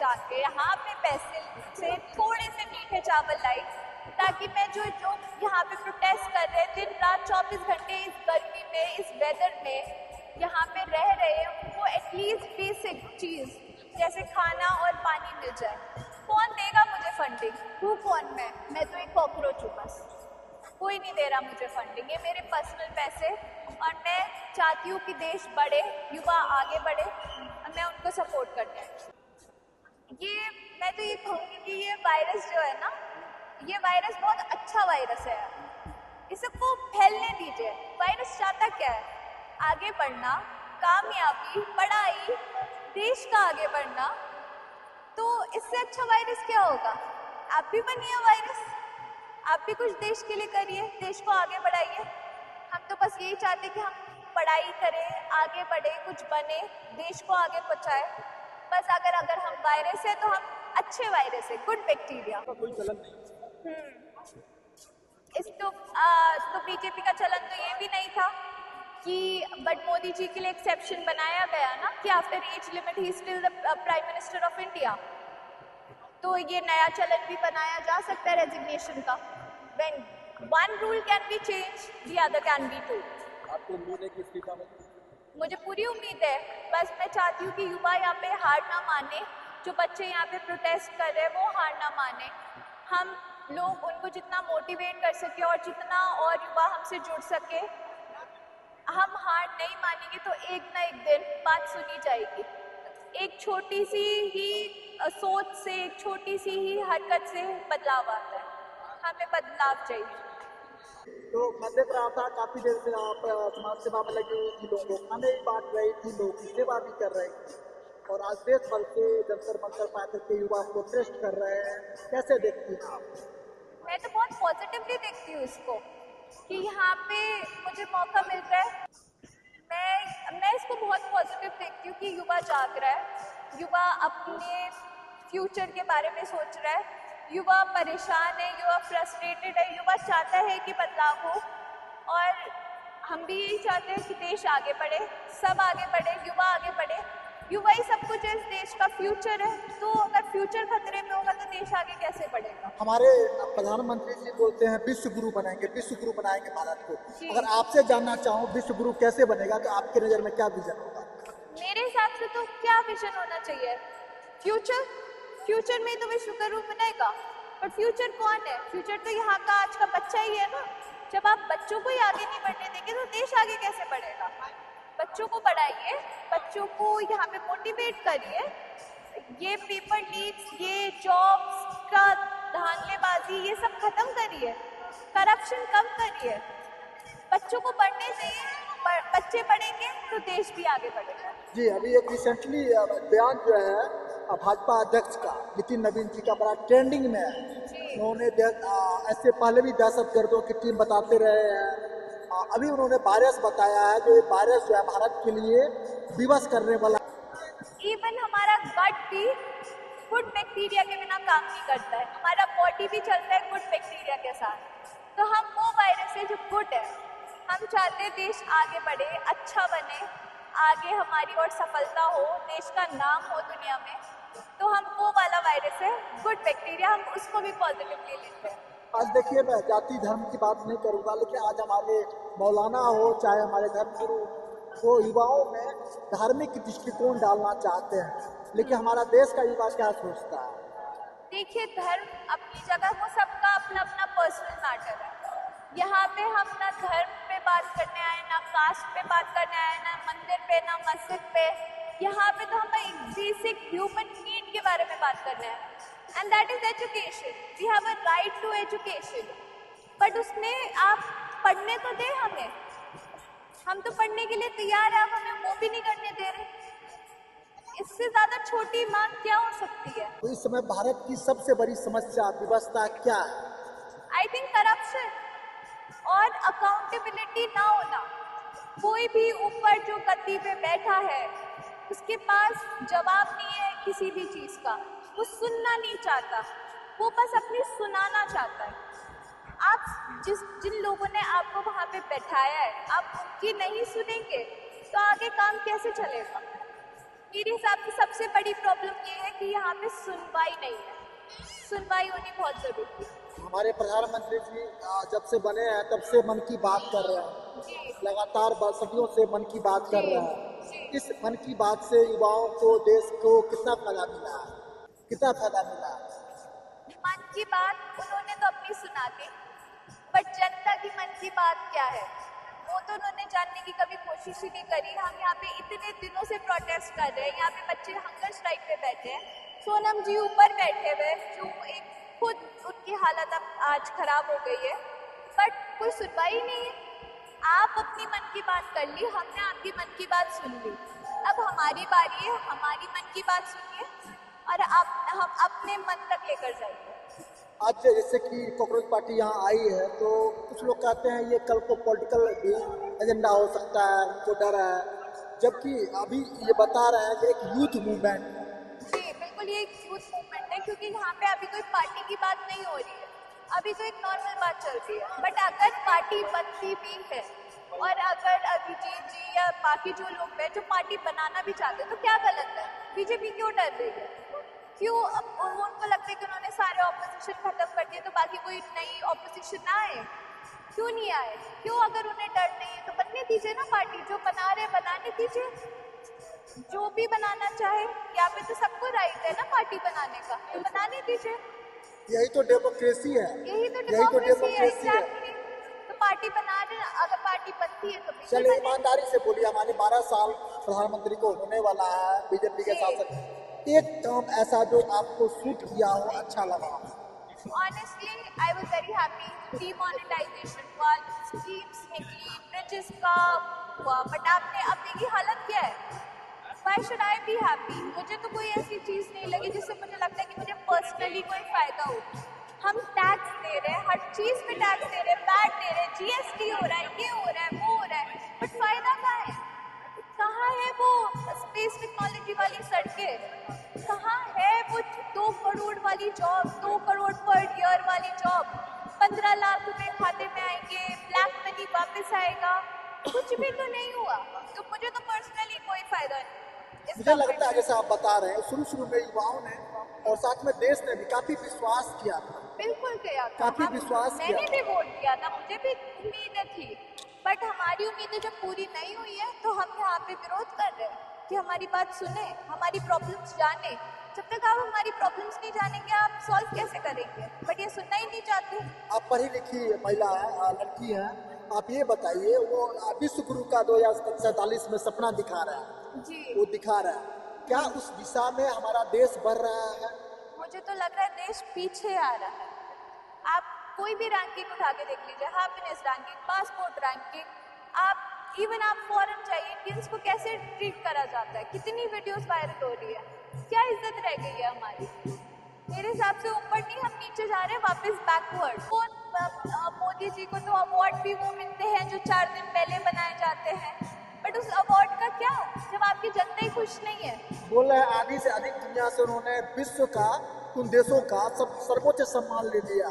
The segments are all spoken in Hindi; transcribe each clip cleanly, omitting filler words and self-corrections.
जाके यहाँ पे पैसे से थोड़े से मीठे चावल लाई, ताकि मैं जो यहाँ पे प्रोटेस्ट कर रहे हैं दिन रात 24 घंटे इस गर्मी में, इस वेदर में यहाँ पे रह रहे हैं, उनको एटलीस्ट बेसिक चीज़ जैसे खाना और पानी मिल जाए। कौन देगा मुझे फंडिंग? हूँ कौन मैं तो एक कॉकरोच हूँ बस। कोई नहीं दे रहा मुझे फंडिंग, ये मेरे पर्सनल पैसे, और मैं चाहती हूँ कि देश बढ़े, युवा आगे बढ़े, और मैं उनको सपोर्ट करती हूँ। मैं तो ये कहूँगी कि ये वायरस जो है ना, ये वायरस बहुत अच्छा वायरस है, इसको फैलने दीजिए। वायरस चाहता क्या है? आगे बढ़ना, कामयाबी, पढ़ाई, देश का आगे बढ़ना। तो इससे अच्छा वायरस क्या होगा? आप भी बनिए वायरस, आप भी कुछ देश के लिए करिए, देश को आगे बढ़ाइए। हम तो बस यही चाहते कि हम पढ़ाई करें, आगे बढ़े, कुछ बने, देश को आगे पहुंचाए। बस अगर हम वायरस है तो हम अच्छे वायरस है, गुड बैक्टीरिया। कोई चलन नहीं। तो बीजेपी का चलन तो ये भी नहीं था कि, बट मोदी जी के लिए एक्सेप्शन बनाया गया ना कि after age limit he still the prime minister of India. तो ये नया चलन भी बनाया जा सकता है रेजिग्नेशन का। When one rule can be change, the other can be too. आपको उम्मीद है कि इस्तीफा में? मुझे पूरी उम्मीद है। बस मैं चाहती हूँ कि युवा यहाँ पे हार ना माने, जो बच्चे यहाँ पे प्रोटेस्ट कर रहे हैं वो हार ना माने। हम लोग उनको जितना मोटिवेट कर सके और जितना और युवा हमसे जुड़ सके, हम हार नहीं मानेंगे तो एक ना एक दिन बात सुनी जाएगी। एक छोटी सी ही सोच से, एक छोटी सी ही हरकत से बदलाव आता है। हमें बदलाव चाहिए। तो मैं देख रहा था काफी देर से आप समाज सेवा में लगी हुई थी, लोगों को खाने भी बांट रही थी, लोगों की सेवा भी कर रही थी, और आज देश भर से जंतर मंतर पाकर के युवा प्रोटेस्ट कर रहे हैं। कैसे देखती हैं आप? मैं तो बहुत पॉजिटिवली देखती हूँ इसको, कि यहाँ पे मुझे मौका मिल रहा है। मैं इसको बहुत पॉजिटिव देखती हूँ कि युवा जाग रहा है, युवा अपने फ्यूचर के बारे में सोच रहा है, युवा परेशान है, युवा फ्रस्ट्रेटेड है, युवा चाहता है कि बदलाव हो। और हम भी यही चाहते हैं कि देश आगे बढ़े, सब आगे बढ़े, युवा आगे बढ़े। युवा ही सब कुछ है, इस देश का फ्यूचर है। तो अगर फ्यूचर खतरे में होगा तो देश आगे कैसे बढ़ेगा? हमारे प्रधानमंत्री जी बोलते हैं विश्व गुरु बनाएंगे, विश्व गुरु बनाएंगे भारत को। अगर आपसे जानना चाहूँ विश्व गुरु कैसे बनेगा, तो आपके नजर में क्या विजन होगा? मेरे हिसाब से तो क्या विजन होना चाहिए? फ्यूचर में तो विश्व गुरु बनेगा, पर फ्यूचर कौन है? फ्यूचर तो यहाँ का आज का बच्चा ही है ना। जब आप बच्चों को ही आगे नहीं बढ़ने देंगे तो देश आगे कैसे बढ़ेगा? बच्चों को पढ़ाइए, बच्चों को यहाँ पे मोटिवेट करिए। ये पेपर लीक्स, ये जॉब्स का धांधलेबाजी, ये सब खत्म करिए, करप्शन कम करिए, बच्चों को पढ़ने दें। बच्चे पढ़ेंगे तो देश भी आगे बढ़ेगा। जी, अभी एक रिसेंटली बयान जो है भाजपा अध्यक्ष का, नितिन नवीन जी का, बड़ा ट्रेंडिंग में है। उन्होंने ऐसे पहले भी दहशतगर्दों की टीम बताते रहे हैं। अभी उन्होंने वायरस बताया है, जो ये वायरस जो है भारत के लिए विवश करने वाला। इवन हमारा गट भी गुड बैक्टीरिया के बिना काम नहीं करता है, हमारा बॉडी भी चलता है गुड बैक्टीरिया के साथ। तो हम वो वायरस है जो गुड है। हम चाहते हैं देश आगे बढ़े, अच्छा बने, आगे हमारी और सफलता हो, देश का नाम हो दुनिया में। तो हम वो वाला वायरस है गुड बैक्टीरिया, हम उसको भी पॉजिटिवली लेते हैं। आज देखिए, मैं जाति धर्म की बात नहीं करूँगा, लेकिन आज हमारे मौलाना हो, चाहे हमारे धर्मगुरु, वो युवाओं में धार्मिक दृष्टिकोण डालना चाहते हैं, लेकिन हमारा देश का युवा क्या सोचता है? देखिए, धर्म अपनी जगह, वो सबका अपना अपना पर्सनल मैटर है। यहाँ पे हम ना धर्म पे बात करने आए, ना कास्ट पे बात करने आए, ना मंदिर पे, ना मस्जिद पे। यहाँ पे तो हम एक बेसिक ह्यूमन नीड के बारे में बात करने आए, and that is education. We have a right to education, but उसमें आप पढ़ने तो दे हमें। हम तो पढ़ने के लिए तैयार है, आप हमें वो भी नहीं करने दे रहे। इससे ज्यादा छोटी मांग क्या हो सकती है? तो इस समय भारत की सबसे बड़ी समस्या व्यवस्था क्या है? आई थिंक करप्शन और अकाउंटेबिलिटी ना होना। कोई भी ऊपर जो गद्दी पे बैठा है उसके पास जवाब नहीं है किसी भी चीज का, वो सुनना नहीं चाहता, वो बस अपनी सुनाना चाहता है। आप जिन लोगों ने आपको वहां पे बैठाया है, आप उनकी नहीं सुनेंगे तो आगे काम कैसे चलेगा? मेरे हिसाब से सबसे बड़ी प्रॉब्लम ये है कि यहाँ पे सुनवाई नहीं है, सुनवाई होनी बहुत जरूरी है। हमारे प्रधानमंत्री जी जब से बने हैं तब से मन की बात कर रहे हैं, जी लगातार सदियों से मन की बात कर जी रहे हैं। जी। इस मन की बात से युवाओं को, देश को कितना फायदा मिला, कितना फायदा मिला? मन की बात उन्होंने तो अपनी सुना दी, बट जनता की मन की बात क्या है वो तो उन्होंने जानने की कभी कोशिश ही नहीं करी। हम यहाँ पे इतने दिनों से प्रोटेस्ट कर रहे हैं, यहाँ पे बच्चे हंगर स्ट्राइक पे बैठे हैं, सोनम जी ऊपर बैठे हुए जो एक खुद उनकी हालत अब आज खराब हो गई है, बट कोई सुनवाई नहीं है। आप अपनी मन की बात कर ली, हमने आपकी मन की बात सुन ली, अब हमारी बारी है, हमारी मन की बात सुनिए और आप हम अपने मन तक लेकर जाइए। आज जैसे कि कांग्रेस पार्टी यहाँ आई है तो कुछ लोग कहते हैं ये कल को पॉलिटिकल भी एजेंडा हो सकता है, उनको डर है, जबकि अभी ये बता रहे हैं कि एक यूथ मूवमेंट है। जी बिल्कुल, ये एक यूथ मूवमेंट है क्योंकि यहाँ पे अभी कोई पार्टी की बात नहीं हो रही है, अभी तो एक नॉर्मल बात चल रही है। बट अगर पार्टी बनती भी है और अगर अभिजीत जी या बाकी जो लोग हैं जो पार्टी बनाना भी चाहते हैं तो क्या गलत है? बीजेपी क्यों डर रही है? क्यों उनको लगता है कि उन्होंने सारे ऑपोजिशन खत्म कर दिए तो बाकी कोई नई ऑपोजिशन ना आए? क्यों नहीं आए? क्यों अगर उन्हें डर नहीं है तो बनने दीजिए ना पार्टी, जो बना रहे बनाने दीजिए, जो भी बनाना चाहे, यहाँ पे तो सबको राइट है ना पार्टी बनाने का, तो बनाने दीजिए। यही तो डेमोक्रेसी है, यही तो यही तो डेमोक्रेसी है। डेमोक्रेसी है। एग्जैक्टली, तो पार्टी बना रहे हैं, अगर पार्टी बनती है तो बिल्कुल चलिए बने। ईमानदारी से बोलिए, हमारे 12 साल प्रधानमंत्री को होने वाला है बीजेपी के जी। शासन, एक काम ऐसा जो आपको सूट किया हो, अच्छा लगा हो? Honestly, I was very happy. Demonetization हुआ, schemes निकली, bridges का हुआ, बट आपने अब देखिए हालत क्या है। Why should I be happy? मुझे तो कोई ऐसी चीज़ नहीं लगी जिससे मुझे लगता है कि मुझे पर्सनली कोई फायदा हो। हम टैक्स दे रहे हैं, हर चीज़ पे टैक्स दे रहे हैं, वैट दे रहे हैं, जीएसटी हो रहा है, ये हो रहा है, वो हो रहा है, बट फायदा कहाँ है? कहाँ है वो स्पेस टेक्नोलॉजी वाली सड़कें? कहाँ है वो 2 करोड़ वाली जॉब, 2 करोड़ पर ईयर वाली जॉब, 15 लाख रुपए खाते में आएंगे, ब्लैक मनी वापस आएगा? कुछ भी तो नहीं हुआ, तो मुझे तो पर्सनली कोई फायदा नहीं। मुझे लगता है जैसे आप बता रहे हैं, शुरू शुरू में युवाओं ने और साथ में देश ने भी काफी विश्वास किया था। बिल्कुल किया था, काफी विश्वास किया मैंने था। भी वोट दिया था, मुझे भी उम्मीदें थी, बट हमारी उम्मीदें जब पूरी नहीं हुई है तो हम यहाँ पे विरोध कर रहे हैं कि हमारी बात सुने, हमारी प्रॉब्लम्स जाने। जब तक आप हमारी प्रॉब्लम्स नहीं जानेंगे आप सॉल्व कैसे करेंगे? बट ये सुनना ही नहीं चाहते। आप पढ़ी लिखी महिला है, लड़की है, आप ये बताइए, वो विश्व गुरु का 2047 में सपना दिखा रहा है, जी वो दिखा रहा है, क्या उस दिशा में हमारा देश बढ़ रहा है? मुझे तो लग रहा है देश पीछे आ रहा है। आप कोई भी रैंकिंग उठा के देख लीजिए, हैप्पीनेस रैंकिंग, पासपोर्ट रैंकिंग, आप फॉरेन जाइए, इंडियंस को कैसे ट्रीट करा जाता है, कितनी वीडियोस वायरल हो रही है, क्या इज्जत रह गई है हमारी? मेरे हिसाब से ऊपर नहीं, हम नीचे जा रहे हैं, वापस बैकवर्ड। मोदी जी को तो अवार्ड भी वो मिलते हैं जो 4 दिन पहले बनाए जाते हैं, बट उस अवार्ड का क्या जब आपकी जनता ही खुश नहीं है? बोल रहे हैं आधी से अधिक दुनिया से उन्होंने विश्व का, उन देशों का सर्वोच्च सम्मान ले लिया,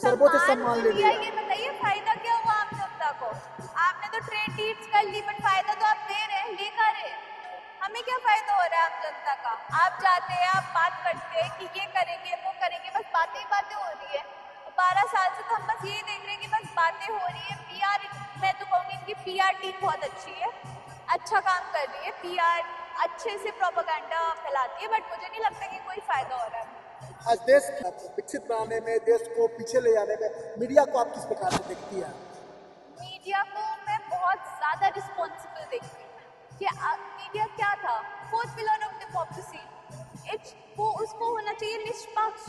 सर्वोच्च सम्मान ले लिया। ये बताइए फायदा क्या हुआ आम जनता को? आपने तो ट्रेड डील्स कर ली, बट फायदा तो आप दे रहे हैं, लेकर रहे हैं। हमें क्या फायदा हो रहा है आम जनता का? आप जाते हैं, आप बात करते हैं कि ये करेंगे, वो करेंगे, बस बातें ही बातें हो रही है। 12 साल से तो हम बस यही देख रहे हैं कि बस बातें हो रही है। पीआर, मैं तो कहूँगी इनकी पीआर टीम बहुत अच्छी है, अच्छा काम कर रही है, पीआर अच्छे से प्रोपेगेंडा फैलाती है, बट मुझे नहीं लगता कि कोई फायदा हो रहा है। आज देश विकसित बनाने में, देश को पीछे ले जाने में मीडिया को आप किस प्रकार से देखती है? मीडिया को मैं बहुत ज़्यादा रिस्पॉन्सिबल देखती हूँ कि मीडिया क्या था, 4th पिलर ऑफ डेमोक्रेसी, वो उसको होना चाहिए निष्पक्ष,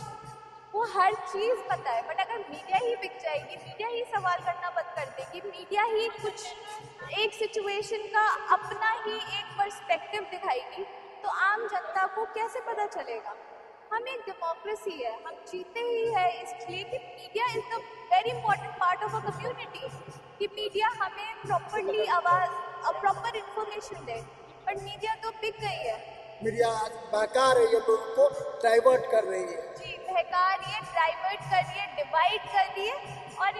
वो हर चीज़ पता है। बट अगर मीडिया ही बिक जाएगी, मीडिया ही सवाल करना बंद कर देगी, मीडिया ही कुछ एक सिचुएशन का अपना ही एक पर्सपेक्टिव दिखाएगी, तो आम जनता को कैसे पता चलेगा? हम एक डेमोक्रेसी है, हम जीते ही है इसलिए कि media is the very important part of a community, कि मीडिया हमें properly proper information they, but media तो बिक गई है। मीडिया आज बहका रही है, लोगों को डाइवर्ट कर रही है। जी, बहका रही है, डाइवर्ट कर रही है, डिवाइड कर रही है, और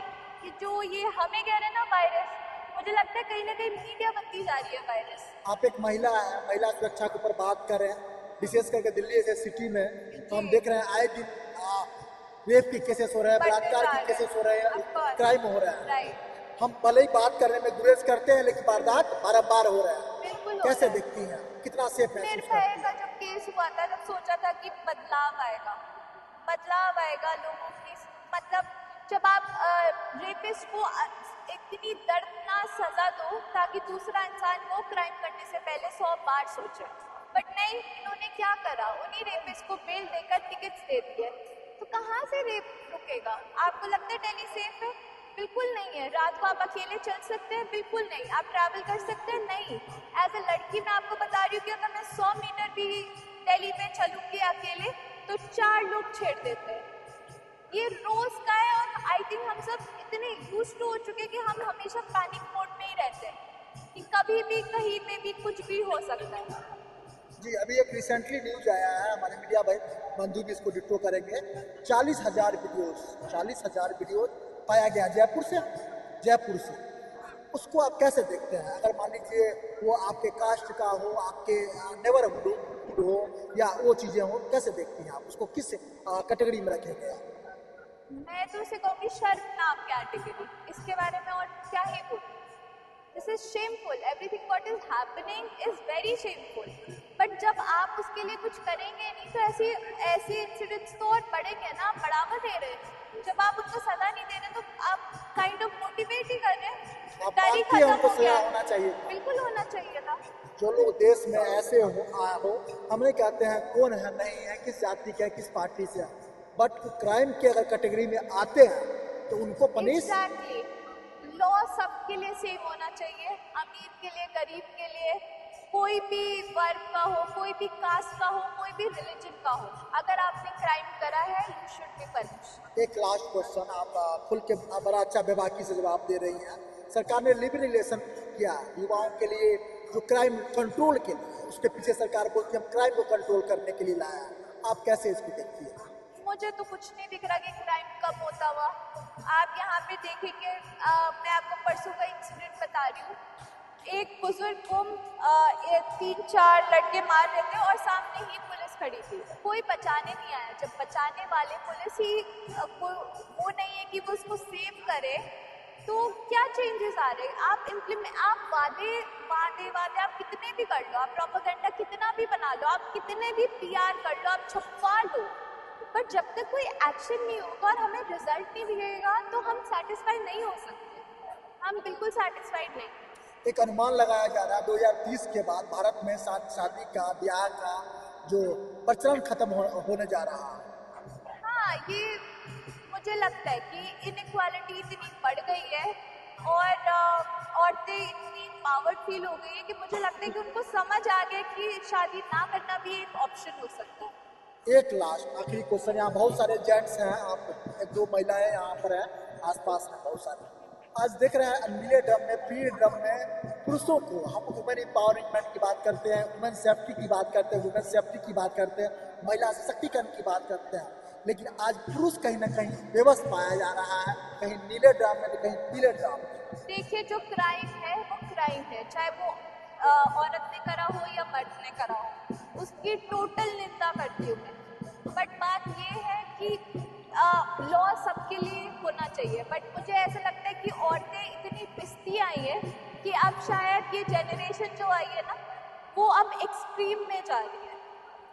जो ये हमें कह रहे हैं ना वायरस, मुझे लगता है कहीं ना कहीं मीडिया बनती जा रही है वायरस। आप एक महिला है, महिला सुरक्षा के ऊपर बात कर रहे हैं, विशेष करके दिल्ली जैसे सिटी में तो हम देख रहे हैं आए दिन रेप के केसेस हो रहे हैं, बलात्कार के केसेस हो रहे हैं, क्राइम हो रहा है। हम भले ही बात करने में गुरेज करते हैं लेकिन वारदात बारंबार हो रहा है। कैसे देखती हैं, कितना सेफ है? निर्भया का जब केस हुआ था तब सोचा था कि बदलाव आएगा लोगों की, मतलब जब आप रेपिस्ट को इतनी दर्दनाक सजा दो ताकि दूसरा इंसान वो क्राइम करने से पहले 100 बार सोचे, बट नहीं, इन्होंने क्या करा, उन्हीं रेपिस्ट को बेल देकर टिकट्स दे दिए। तो कहाँ से रेप रुकेगा? आपको लगता है दिल्ली सेफ है? बिल्कुल नहीं है। रात को आप अकेले चल सकते हैं? बिल्कुल नहीं। आप ट्रैवल कर सकते हैं? नहीं। एज अ लड़की मैं आपको बता रही हूँ कि अगर मैं 100 मीटर भी दिल्ली में चलूँगी अकेले तो 4 लोग छेड़ देते हैं। ये रोज का है और आई थिंक हम सब इतने यूज्ड हो चुके हैं कि हम हमेशा पैनिक मोड में ही रहते हैं कि कभी भी कहीं पे भी कुछ भी हो सकता है। जी, अभी एक रिसेंटली न्यूज आया है, हमारे मीडिया भाई बंधु भी इसको डिट्टो करेंगे। 40,000 वीडियोज पाया गया जयपुर से। उसको आप कैसे देखते हैं? अगर मान लीजिए वो आपके कास्ट का हो, आपके नेबरहुड हो या वो चीज़ें हो, कैसे देखती हैं आप उसको? किस कैटेगरी में रखेंगे आप? मैं तो उसे कहूँगी शर्मनाक कैटेगरी। इसके बारे में और क्या ही बोलूं। This is shameful. Everything what is happening is very shameful. But जब आप उसके लिए कुछ करेंगे नहीं तो ऐसे इंसिडेंट्स तो और बढ़ेंगे ना। आप बढ़ावा दे रहे हैं, जब आप उनको सजा नहीं दे रहे तो आप काइंड ऑफ मोटिवेट ही कर रहे हैं। डर ही खत्म हो गया। होना चाहिए, बिल्कुल होना चाहिए था। जो लोग देश में ऐसे हो हम नहीं कहते हैं कौन है, नहीं है, किस जाति के, किस पार्टी से, बट क्राइम के अगर कैटेगरी में आते हैं तो उनको पनिश। एग्जैक्टली। लॉ सबके लिए सेम होना चाहिए, अमीर के लिए, गरीब के लिए, कोई भी वर्ग का हो, कोई भी कास्ट का हो, कोई भी रिलीजन का हो। अगर आपने क्राइम करा है यू शुड बी पनिश्ड। एक लास्ट क्वेश्चन, आप खुल के बड़ा अच्छा बेबाकी से जवाब दे रही हैं। सरकार ने लिबरलाइजेशन किया युवाओं के लिए, जो क्राइम कंट्रोल के लिए, उसके पीछे सरकार बोलती है हम क्राइम को कंट्रोल करने के लिए लाया। आप कैसे इसको देखती हैं? मुझे तो कुछ नहीं दिख रहा कि क्राइम कम होता हुआ। आप यहाँ पे देखेंगे, मैं आपको परसों का इंसिडेंट बता रही हूँ। एक बुजुर्ग को 3-4 लड़के मार रहे थे और सामने ही पुलिस खड़ी थी, कोई बचाने नहीं आया। जब बचाने वाले पुलिस ही वो नहीं है कि वो उसको सेव करे, तो क्या चेंजेस आ रहे? आप वादे आप कितने भी कर लो, आप प्रोपेगेंडा कितना भी बना लो, आप कितने भी PR कर लो, आप छुपा लो, बट जब तक कोई एक्शन नहीं होगा और हमें रिजल्ट नहीं दिखेगा तो हम सेटिस्फाइड नहीं हो सकते। हम बिल्कुल सेटिस्फाइड नहीं। एक अनुमान लगाया जा रहा है 2030 के बाद भारत में शादी का, ब्याह का जो प्रचलन खत्म होने जा रहा है। हाँ, ये मुझे लगता है कि इनइक्वालिटी इतनी बढ़ गई है और औरतें इतनी पावर फील हो गई है कि मुझे लगता है कि उनको समझ आ गया कि शादी ना करना भी एक ऑप्शन हो सकता है। एक लास्ट आखिरी क्वेश्चन, यहाँ बहुत सारे जेंट्स हैं, आप 1-2 महिलाएं यहाँ पर हैं, आसपास हैं बहुत सारे। आज देख रहे हैं नीले ड्रम में, पीले ड्रम में पुरुषों को, हम वुमेन एम्पावरमेंट की बात करते हैं, वुमेन सेफ्टी की बात करते हैं, वुमेन सेफ्टी की बात करते हैं, महिला सशक्तिकरण की बात करते हैं, लेकिन आज पुरुष कहीं ना कहीं बेबस पाया जा रहा है, कहीं नीले ड्रम में तो कहीं पीले ड्रम में। देखिए, जो क्राइम है वो क्राइम है, चाहे वो औरत ने करा हो या मर्द ने करा हो, उसकी टोटल निंदा करती हूँ मैं। बट बात ये है कि लॉ सबके लिए होना चाहिए, बट मुझे ऐसा लगता है कि औरतें इतनी पिस्ती आई है कि अब शायद ये जनरेशन जो आई है ना, वो अब एक्सट्रीम में जा रही है।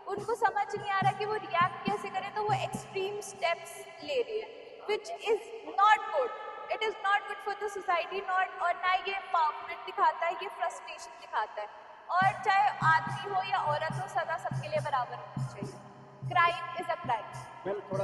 उनको समझ नहीं आ रहा कि वो रिएक्ट कैसे करें, तो वो एक्सट्रीम स्टेप्स ले रही है, which is not good. It is not good for the society, not, और ना ये एम्पावरमेंट दिखाता है, ये फ्रस्ट्रेशन दिखाता है। और चाहे आदमी हो या औरत हो, सजा सबके लिए बराबर होनी चाहिए। Crime is a crime.